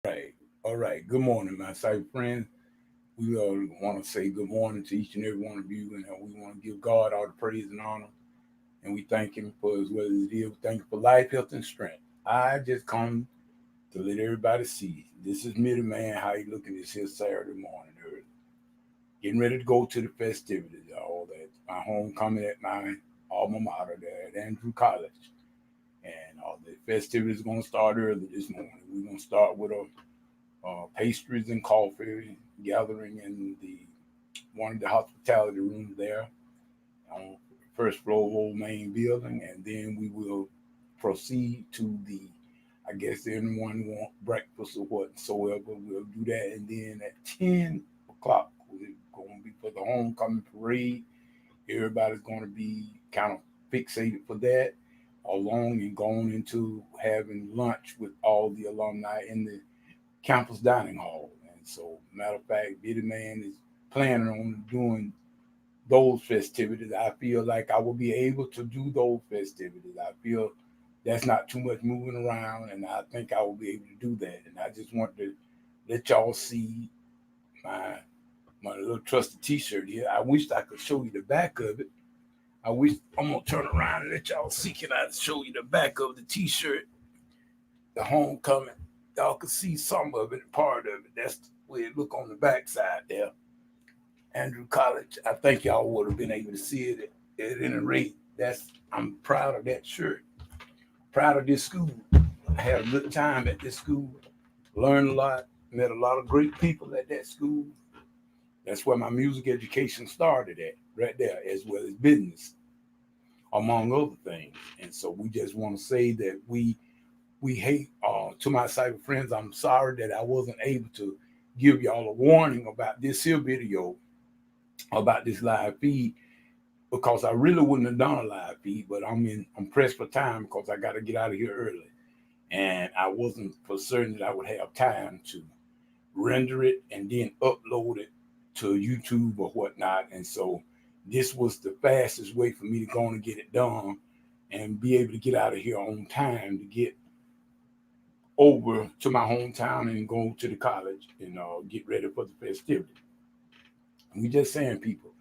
Right. All right. Good morning, my cyber friends. We want to say good morning to each and every one of you, and we want to give God all the praise and honor, and we thank Him for as well as it is. We thank Him for life, health, and strength. I just come to let everybody see this is Middle Man. How you looking this here Saturday morning early, getting ready to go to the festivities. All that my homecoming at my alma mater there at Andrew College, and all the festivities are going to start early this morning. We're going to start with a pastries and coffee gathering in the one of the hospitality rooms there on the first floor of old main building, and then we will proceed to the. I guess anyone want breakfast or whatsoever, we'll do that, and then at 10 o'clock we're going to be for the homecoming parade. Everybody's going to be kind of fixated for that, along and going into having lunch with all the alumni in the campus dining hall. And so, matter of fact, Bitty Man is planning on doing those festivities. I feel like I will be able to do those festivities. I feel that's not too much moving around, and I think I will be able to do that. And I just want to let y'all see my my little trusted T-shirt here. I wish I could show you the back of it. I wish I'm gonna turn around and let y'all see. Can I show you the back of the T-shirt? The homecoming. Y'all can see some of it, part of it. That's the way it look on the backside there. Andrew College. I think y'all would have been able to see it at any rate. I'm proud of that shirt. Proud of this school. I had a good time at this school. Learned a lot. Met a lot of great people at that school. That's where my music education started at, right there, as well as business, among other things. And so we just want to say that we hate to my cyber friends. I'm sorry that I wasn't able to give y'all a warning about this here video, about this live feed, because I really wouldn't have done a live feed, but I'm pressed for time because I got to get out of here early, and I wasn't for certain that I would have time to render it and then upload it to YouTube or whatnot. And so this was the fastest way for me to go and get it done and be able to get out of here on time to get over to my hometown and go to the college and get ready for the festivity. And we just saying, people,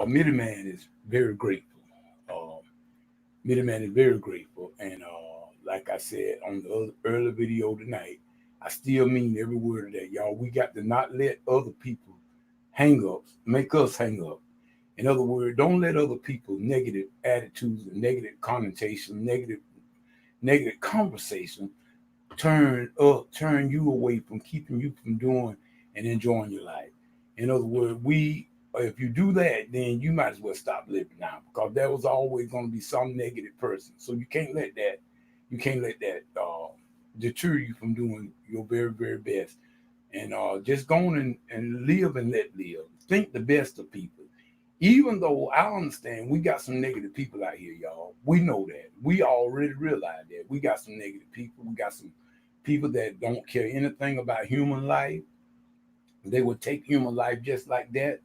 Middleman is very grateful. Uh, Middleman is very grateful. And like I said on the earlier video tonight, I still mean every word of that, y'all. We got to not let other people hang ups make us hang up. In other words, don't let other people negative attitudes and negative connotations, negative conversation turn you away from keeping you from doing and enjoying your life. In other words, we if you do that, then you might as well stop living now because there was always going to be some negative person. So you can't let that deter you from doing your very very best. And just go on and live and let live. Think the best of people. Even though I understand we got some negative people out here, y'all. We know that. We already realize that. We got some negative people. We got some people that don't care anything about human life. They would take human life just like that.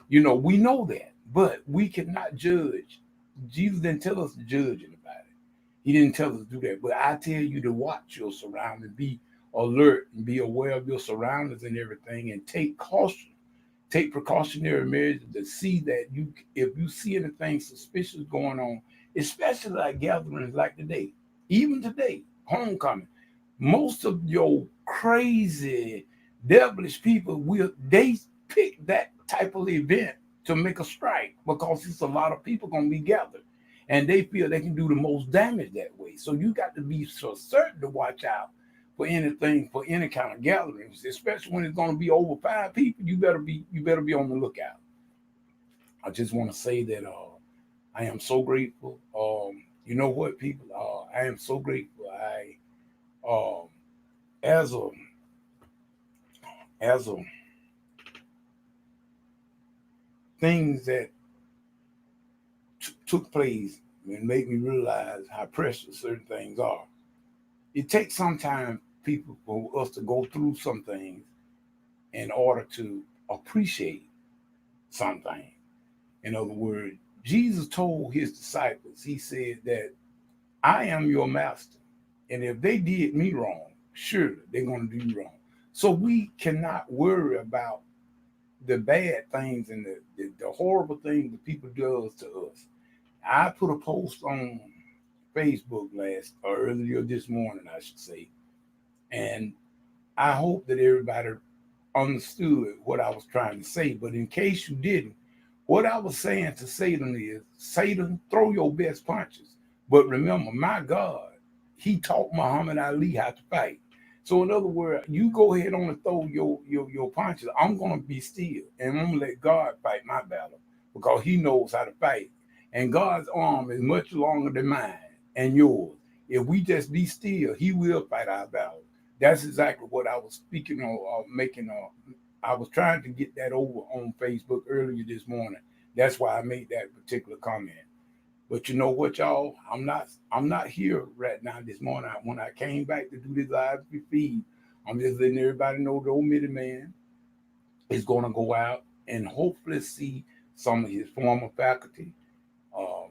We know that. But we cannot judge. Jesus didn't tell us to judge anybody. He didn't tell us to do that. But I tell you to watch your surroundings, be alert and be aware of your surroundings and everything, and take caution, take precautionary measures to see that if you see anything suspicious going on, especially like gatherings like today, even today, homecoming, most of your crazy devilish people they pick that type of event to make a strike because it's a lot of people gonna be gathered. And they feel they can do the most damage that way. So you got to be so certain to watch out for anything, for any kind of gatherings, especially when it's going to be over 5 people. You better be on the lookout. I just want to say that I am so grateful. You know what, people? I am so grateful. I um, as a as a things that took place and made me realize how precious certain things are. It takes some time, people, for us to go through some things in order to appreciate something. In other words, Jesus told his disciples, he said that I am your master. And if they did me wrong, surely they're going to do you wrong. So we cannot worry about the bad things and the horrible things that people does to us. I put a post on Facebook earlier this morning, I should say, and I hope that everybody understood what I was trying to say. But in case you didn't, what I was saying to Satan is, Satan, throw your best punches. But remember, my God, he taught Muhammad Ali how to fight. So in other words, you go ahead on and throw your punches. I'm gonna be still and I'm gonna let God fight my battle because he knows how to fight. And God's arm is much longer than mine and yours. If we just be still, he will fight our battle. That's exactly what I was speaking on, making. I was trying to get that over on Facebook earlier this morning. That's why I made that particular comment. But you know what, y'all? I'm not here right now this morning. When I came back to do this live feed, I'm just letting everybody know the old man is going to go out and hopefully see some of his former faculty, um,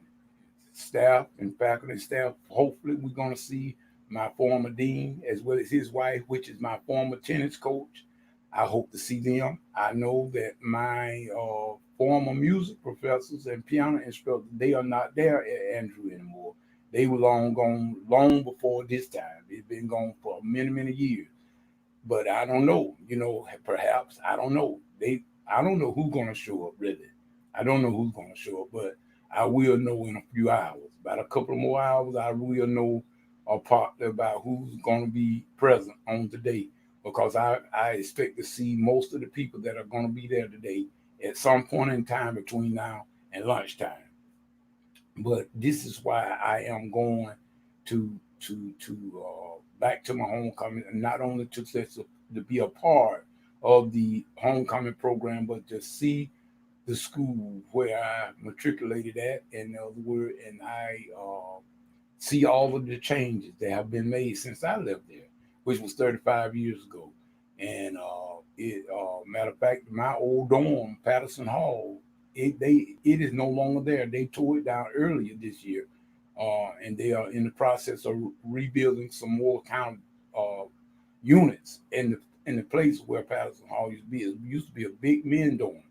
staff and faculty staff. Hopefully, we're going to see my former dean as well as his wife, which is my former tennis coach. I hope to see them. I know that my former music professors and piano instructors, they are not there at Andrew anymore. They were long gone, long before this time. It's been gone for many, many years. But I don't know. Perhaps I don't know. I don't know who's gonna show up really. I don't know who's gonna show up, but I will know in a few hours. About a couple more hours, I will know partly about who's gonna be present on today because I expect to see most of the people that are gonna be there today at some point in time between now and lunchtime. But this is why I am going to back to my homecoming, and not only to be a part of the homecoming program, but to see the school where I matriculated at, in other words, and I see all of the changes that have been made since I left there, which was 35 years ago. And matter of fact, my old dorm, Patterson Hall, it is no longer there. They tore it down earlier this year, and they are in the process of rebuilding some more kind of units in the place where Patterson Hall used to be. It used to be a big men dorm,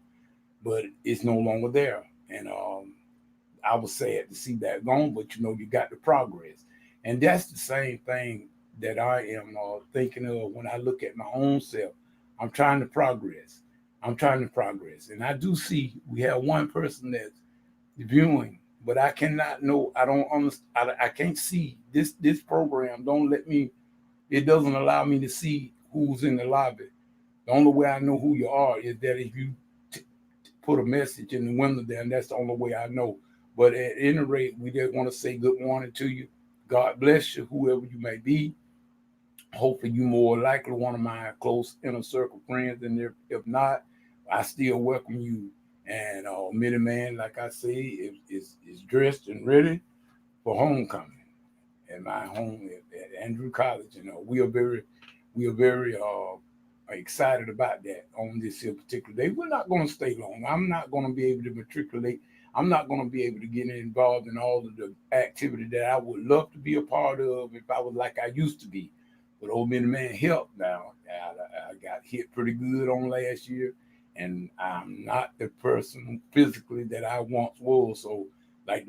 but it's no longer there. And I was sad to see that gone, but you got the progress. And that's the same thing that I am thinking of when I look at my own self. I'm trying to progress. I'm trying to progress. And I do see we have one person that's viewing, but I cannot know. I don't understand. I can't see this program. Don't let me. It doesn't allow me to see who's in the lobby. The only way I know who you are is that if you put a message in the window there, and that's the only way I know. But at any rate, we just want to say good morning to you. God bless you, whoever you may be. Hopefully, you more likely one of my close inner circle friends, and if not, I still welcome you. And Minnie Man, like I say, is dressed and ready for homecoming at my home at Andrew College. We are very excited about that on this here particular day. We're not going to stay long. I'm not going to be able to matriculate. I'm not going to be able to get involved in all of the activity that I would love to be a part of if I was like I used to be. But old man helped now. I got hit pretty good on last year, and I'm not the person physically that I once was. So, like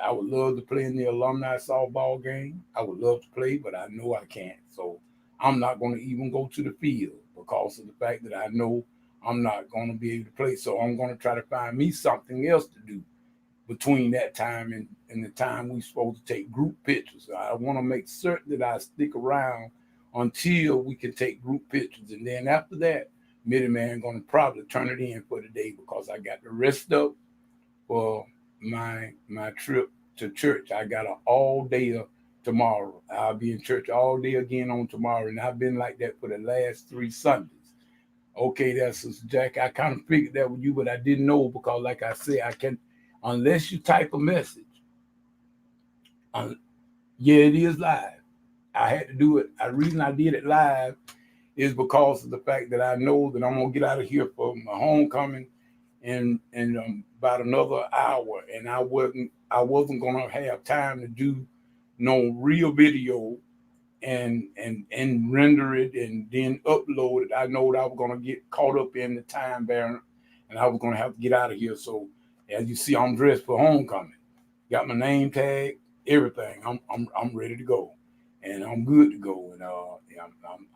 I would love to play in the alumni softball game. I would love to play, but I know I can't. So I'm not going to even go to the field because of the fact that I know I'm not going to be able to play. So I'm going to try to find me something else to do between that time and the time we're supposed to take group pictures. I want to make certain that I stick around until we can take group pictures. And then after that, Mitty Man going to probably turn it in for the day because I got the rest up for my trip to church. I got an all day tomorrow. I'll be in church all day again on tomorrow, and I've been like that for the last 3 Sundays. Okay, that's Sister Jack. I kind of figured that with you, but I didn't know because, like I said, I can unless you type a message. Yeah, it is live. I had to do it. The reason I did it live is because of the fact that I know that I'm gonna get out of here for my homecoming in about another hour, and I wasn't gonna have time to do no real video and render it and then upload it. I know that I was gonna get caught up in the time bearing, and I was gonna have to get out of here. So as you see, I'm dressed for homecoming. Got my name tag, everything. I'm ready to go, and I'm good to go. And yeah,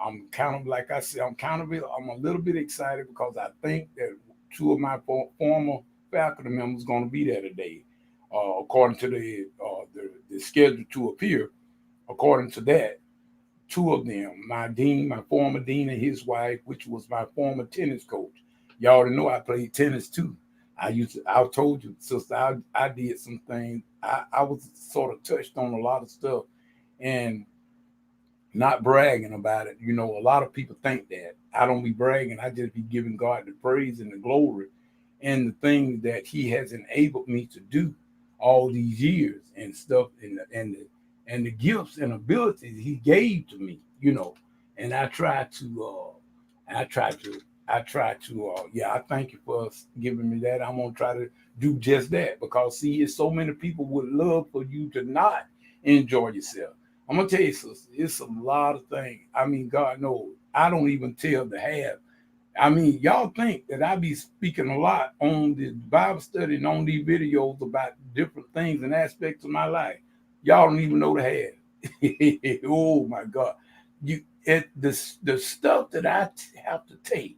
I'm kind of like I said, I'm a little bit excited because I think that two of my former faculty members going to be there today, according to the schedule to appear. According to that, two of them, my dean, my former dean, and his wife, which was my former tennis coach. You already know I played tennis too. I told you, sister, I did some things. I was sort of touched on a lot of stuff and not bragging about it. You know, a lot of people think that. I don't be bragging. I just be giving God the praise and the glory and the things that He has enabled me to do all these years and stuff and the gifts and abilities He gave to me. You know, and I try to, yeah. I thank you for giving me that. I'm gonna try to do just that because see, it's so many people would love for you to not enjoy yourself. I'm gonna tell you, sister, it's a lot of things. I mean, God knows, I don't even tell the half. I mean, y'all think that I be speaking a lot on the Bible study and on these videos about different things and aspects of my life. Y'all don't even know the half. Oh my God, the stuff that have to take,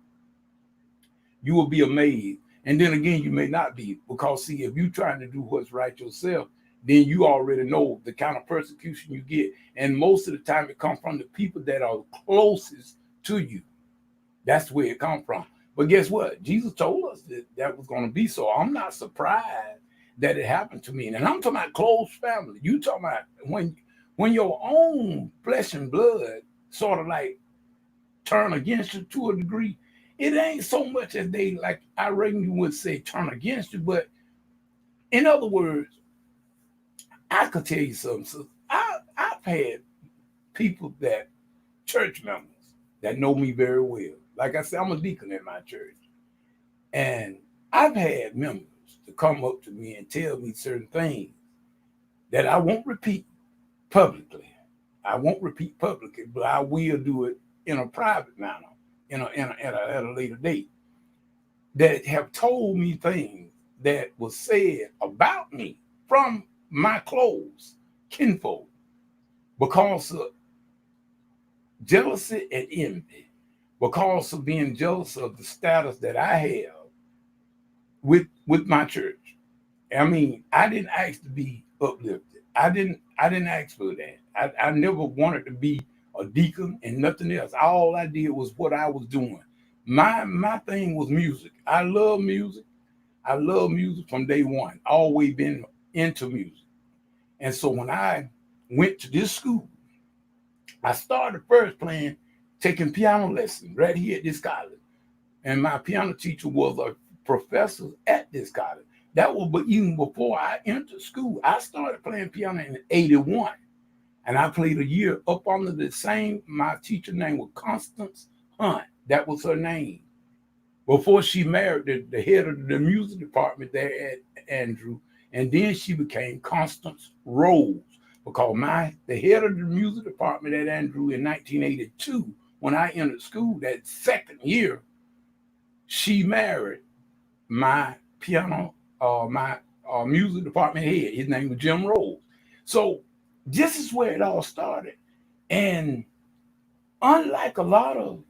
you will be amazed. And then again, you may not be because see, if you're trying to do what's right yourself, then you already know the kind of persecution you get. And most of the time, it comes from the people that are closest to you. That's where it comes from. But guess what? Jesus told us that that was going to be so. I'm not surprised that it happened to me. And I'm talking about close family. You talking about when your own flesh and blood sort of like turn against you to a degree. It ain't so much as they like I reckon you would say turn against you, but in other words, I could tell you something. So I've had people that church members that know me very well. Like I said, I'm a deacon at my church. And I've had members to come up to me and tell me certain things that I won't repeat publicly. I won't repeat publicly, but I will do it in a private manner at a later date. That have told me things that was said about me from my close kinfolk because of jealousy and envy, because of being jealous of the status that I have with my church. I mean, I didn't ask to be uplifted. I didn't ask for that. I never wanted to be a deacon and nothing else. All I did was what I was doing. My thing was music. I love music. I love music from day one. Always been into music. And so when I went to this school, I started first taking piano lessons right here at this college. And my piano teacher was a professor at this college. That was even before I entered school. I started playing piano in '81. And I played a year up under the same, my teacher name was Constance Hunt. That was her name. Before she married the head of the music department there at Andrew. And then she became Constance Rose because the head of the music department at Andrew in 1982, when I entered school that second year, she married my music department head. His name was Jim Rose. So this is where it all started. And unlike a lot of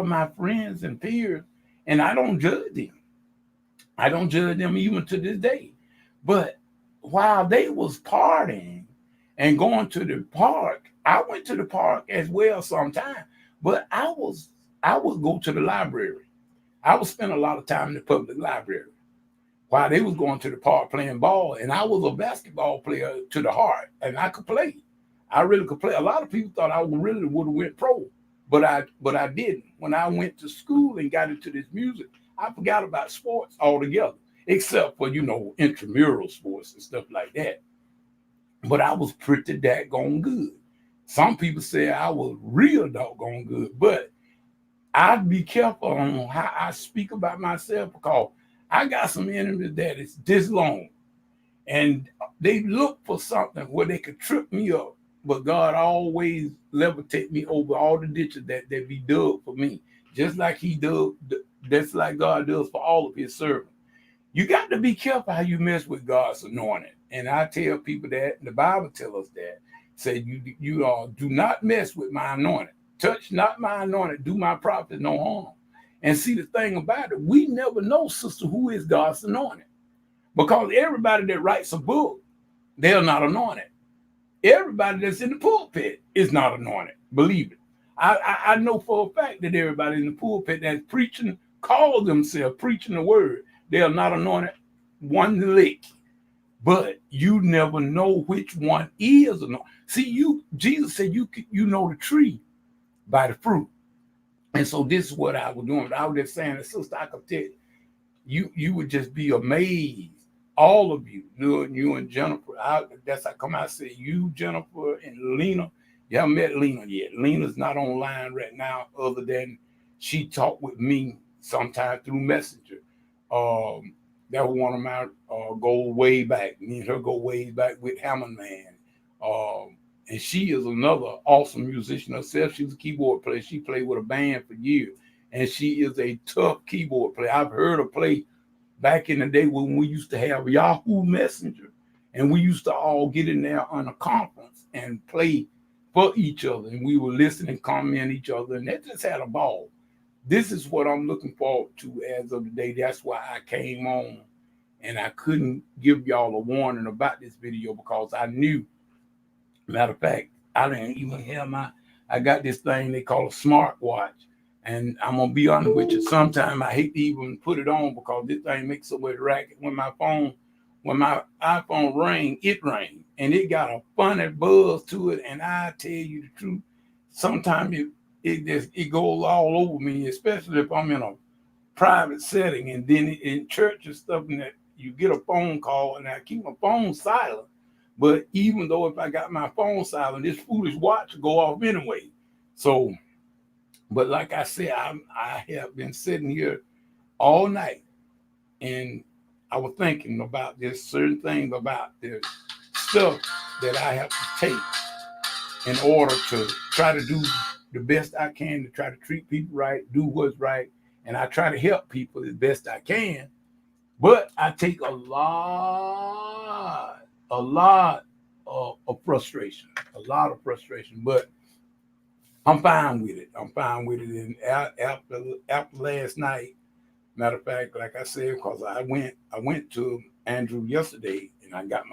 my friends and peers, and I don't judge them. I don't judge them even to this day. But while they was partying and going to the park, I went to the park as well sometimes. But I would go to the library. I would spend a lot of time in the public library while they was going to the park playing ball. And I was a basketball player to the heart, and I could play. I really could play. A lot of people thought I really would have went pro, but I didn't. When I went to school and got into this music, I forgot about sports altogether, except for intramural sports and stuff like that. But I was pretty daggone good. Some people say I was real doggone good, but I'd be careful on how I speak about myself because I got some enemies that is this long, and they look for something where they could trip me up but God always levitate me over all the ditches that be dug for me, just like He does. That's like God does for all of His servants. You got to be careful how you mess with God's anointing, and I tell people that the Bible tells us that. Say you do not mess with my anointing, touch not my anointing, do my prophets no harm. And see, the thing about it, we never know, sister, who is God's anointing, because everybody that writes a book, they're not anointed. Everybody that's in the pulpit is not anointed. Believe it. I know for a fact that everybody in the pulpit that's preaching, call themselves preaching the word, they are not anointed one lick. But you never know which one is anointed. See, Jesus said you know the tree by the fruit. And so this is what I was doing. I was just saying, sister, I could tell you would just be amazed. All of you and Jennifer. That's how come I say you, Jennifer, and Lena. You haven't met Lena yet. Lena's not online right now, other than she talked with me sometime through Messenger. That was one of my go way back. Me and her go way back with Hammond Man. And she is another awesome musician herself. She's a keyboard player. She played with a band for years. And she is a tough keyboard player. I've heard her play back in the day when we used to have Yahoo Messenger, and we used to all get in there on a conference and play for each other, and we would listen and comment each other, and that just had a ball. This is what I'm looking forward to as of today. That's why I came on, and I couldn't give y'all a warning about this video because I knew. Matter of fact, I didn't even have I got this thing they call a smartwatch. And I'm going to be honest with you, sometimes I hate to even put it on because this thing makes so much racket. When my iPhone rang, it rang. And it got a funny buzz to it. And I tell you the truth, sometimes it goes all over me, especially if I'm in a private setting. And then in church and stuff, and that you get a phone call, and I keep my phone silent. But even though if I got my phone silent, this foolish watch will go off anyway. So, but like I said, I have been sitting here all night, and I was thinking about this certain thing about this stuff that I have to take in order to try to do the best I can to try to treat people right, do what's right, and I try to help people as best I can. But I take a lot of frustration, but I'm fine with it. And after last night, matter of fact, like I said, because I went to Andrew yesterday, and I got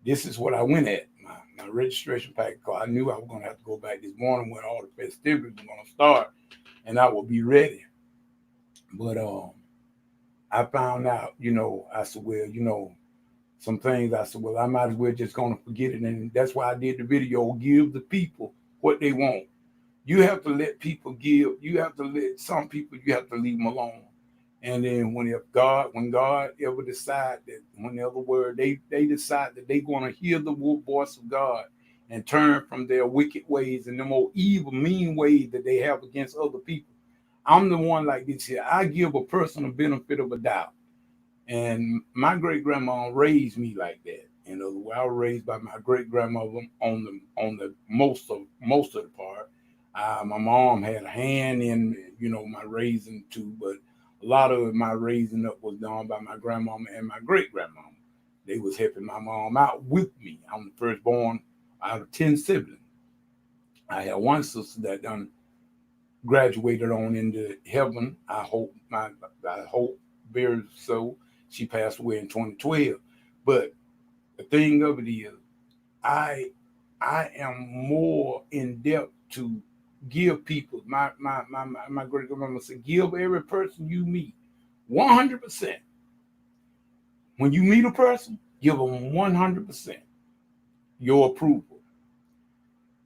this is what I went at, my registration pack, because I knew I was going to have to go back this morning when all the festivities were going to start, and I will be ready. But I found out, I said, well, some things, I said, well, I might as well just going to forget it. And that's why I did the video, give the people what they want. You have to let people give. You have to let some people, you have to leave them alone. And then when God ever decide that, they decide that they're going to hear the voice of God and turn from their wicked ways and the more evil, mean ways that they have against other people. I'm the one like this here. I give a person a benefit of a doubt. And my great grandma raised me like that. In other words, I was raised by my great grandmother on the most of the part. My mom had a hand in my raising too, but a lot of my raising up was done by my grandmama and my great grandmama. They was helping my mom out with me. I'm the firstborn out of 10 siblings. I had one sister that done graduated on into heaven. I hope very so. She passed away in 2012. But the thing of it is, I am more in depth to give people. My great grandmama said, give every person you meet 100%. When you meet a person, give them 100% your approval.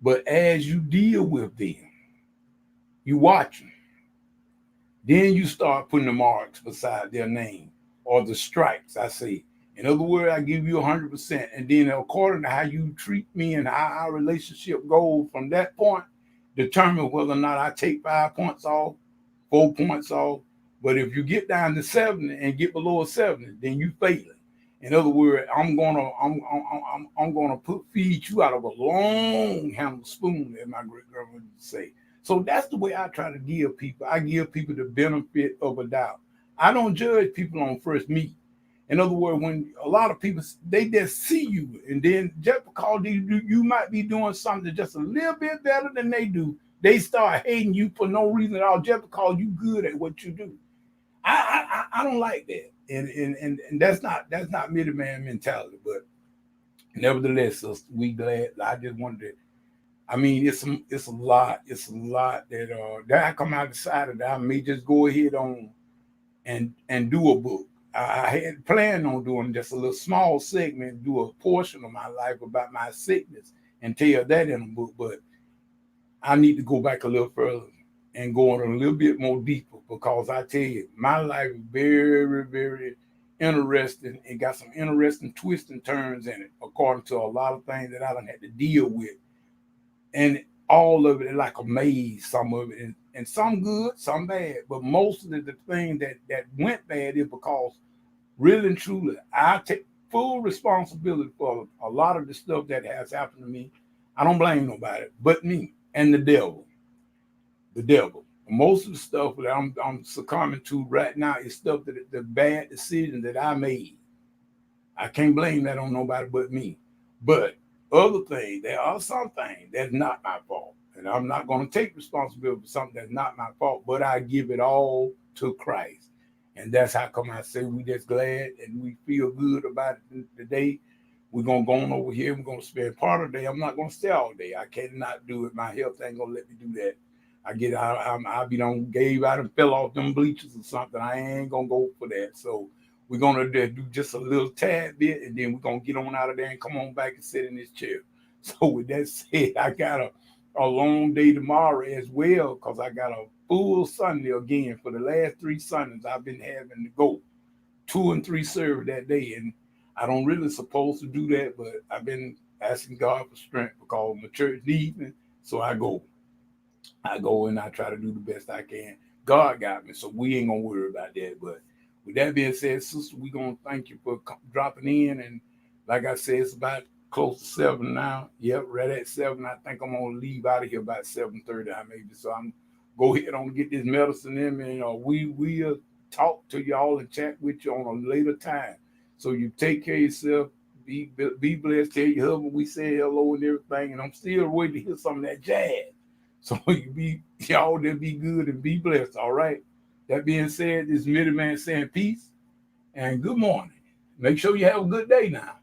But as you deal with them, you watch them. Then you start putting the marks beside their name or the stripes, I say. In other words, I give you 100%. And then according to how you treat me and how our relationship goes from that point, determine whether or not I take 5 points off, 4 points off. But if you get down to 70 and get below a 70, then you failing. In other words, I'm gonna feed you out of a long handled spoon, as my great grandmother used to say. So that's the way I try to give people. I give people the benefit of a doubt. I don't judge people on first meet. In other words, when a lot of people they just see you, and then just because you might be doing something just a little bit better than they do, they start hating you for no reason at all, just because you good at what you do. I don't like that, and that's not middleman mentality. But nevertheless, we glad. I just wanted to. I mean, it's a lot that I come out decided that I may just go ahead on and do a book. I had planned on doing just a little small segment, do a portion of my life about my sickness and tell that in a book, but I need to go back a little further and go on a little bit more deeper because I tell you, my life is very, very interesting. It got some interesting twists and turns in it, according to a lot of things that I done had to deal with. And all of it is like a maze, some of it, and some good, some bad. But most of the things that went bad is because really and truly, I take full responsibility for a lot of the stuff that has happened to me. I don't blame nobody but me and the devil. The devil. Most of the stuff that I'm succumbing to right now is stuff that the bad decisions that I made. I can't blame that on nobody but me. But other things, there are some things that's not my fault. And I'm not going to take responsibility for something that's not my fault, but I give it all to Christ. And that's how come I say we just glad and we feel good about it today. We're going to go on over here. We're going to spend part of the day. I'm not going to stay all day. I cannot do it. My health ain't going to let me do that. I be done gave out and fell off them bleachers or something. I ain't going to go for that. So we're gonna do just a little tad bit, and then we're gonna get on out of there and come on back and sit in this chair. So with that said, I got a long day tomorrow as well because I got a full Sunday again. For the last 3 Sundays, I've been having to go 2 and 3 service that day, and I don't really supposed to do that, but I've been asking God for strength because my church needs me. So I go. I go and I try to do the best I can. God got me, so we ain't gonna worry about that. But with that being said, sister, we gonna thank you for dropping in. And like I said, it's about close to 7 now. Yep, right at 7. I think I'm gonna leave out of here about 7:30, maybe. So I'm go ahead on get this medicine in me. We will talk to y'all and chat with you on a later time. So you take care of yourself. Be blessed. Tell your husband we say hello and everything. And I'm still waiting to hear some of that jazz. So y'all there be good and be blessed. All right. That being said, this middleman saying peace and good morning. Make sure you have a good day now.